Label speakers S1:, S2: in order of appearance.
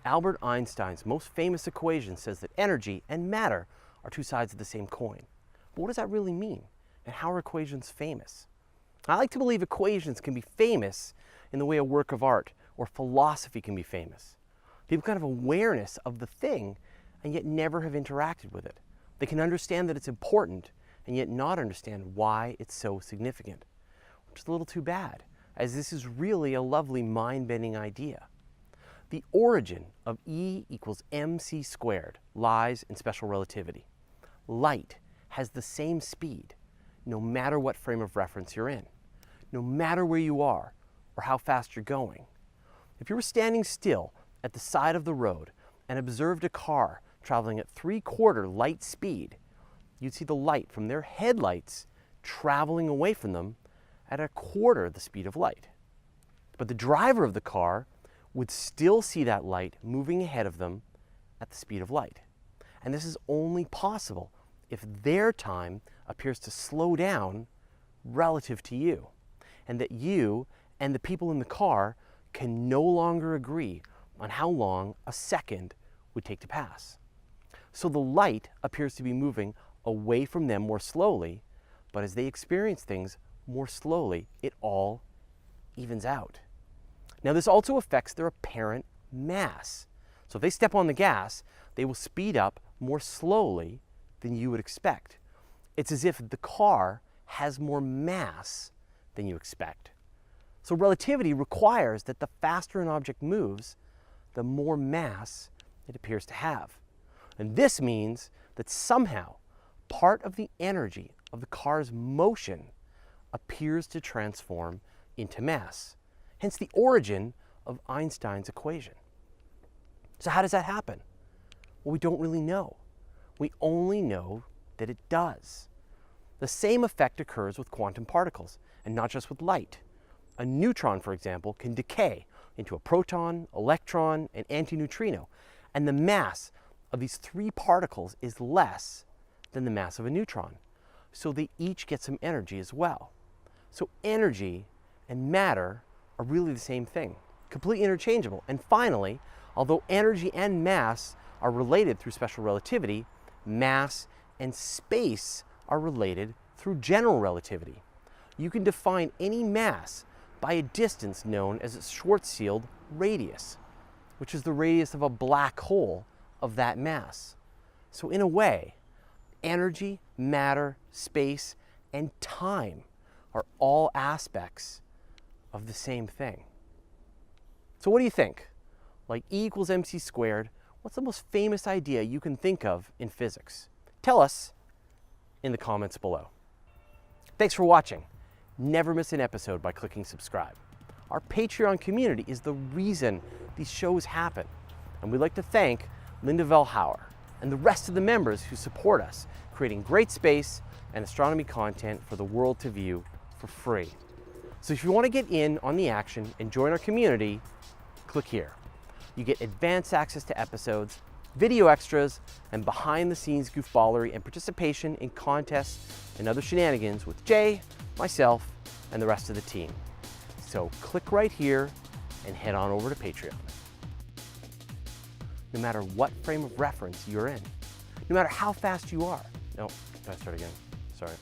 S1: Albert Einstein's most famous equation says that energy and matter are two sides of the same coin. But what does that really mean? And how are equations famous? I like to believe equations can be famous in the way a work of art or philosophy can be famous. People can have awareness of the thing and yet never have interacted with it. They can understand that it's important and yet not understand why it's so significant, which is a little too bad, as this is really a lovely mind-bending idea. The origin of E equals mc squared lies in special relativity. Light has the same speed no matter what frame of reference you're in, no matter where you are or how fast you're going. If you were standing still at the side of the road and observed a car traveling at 3/4 light speed, you'd see the light from their headlights traveling away from them at 1/4 the speed of light. But the driver of the car would still see that light moving ahead of them at the speed of light. And this is only possible if their time appears to slow down relative to you, and that you and the people in the car can no longer agree on how long a second would take to pass. So the light appears to be moving away from them more slowly, but as they experience things more slowly, it all evens out. Now this also affects their apparent mass. So if they step on the gas, they will speed up more slowly than you would expect. It's as if the car has more mass than you expect. So relativity requires that the faster an object moves, the more mass it appears to have. And this means that somehow part of the energy of the car's motion appears to transform into mass. Hence the origin of Einstein's equation. So how does that happen? Well, we don't really know. We only know that it does. The same effect occurs with quantum particles, and not just with light. A neutron, for example, can decay into a proton, electron, and antineutrino, and the mass of these three particles is less than the mass of a neutron. So they each get some energy as well. So energy and matter are really the same thing, completely interchangeable. And finally, although energy and mass are related through special relativity, mass and space are related through general relativity. You can define any mass by a distance known as its Schwarzschild radius, which is the radius of a black hole of that mass. So in a way, energy, matter, space, and time are all aspects of the same thing. So what do you think? Like E equals mc squared, what's the most famous idea you can think of in physics? Tell us in the comments below. Thanks for watching. Never miss an episode by clicking subscribe. Our Patreon community is the reason these shows happen. And we'd like to thank Linda Velhauer and the rest of the members who support us, creating great space and astronomy content for the world to view for free. So if you want to get in on the action and join our community, click here. You get advanced access to episodes, video extras, and behind-the-scenes goofballery and participation in contests and other shenanigans with Jay, myself, and the rest of the team. So click right here and head on over to Patreon. No matter what frame of reference you're in, no matter how fast you are. No, can I start again? Sorry.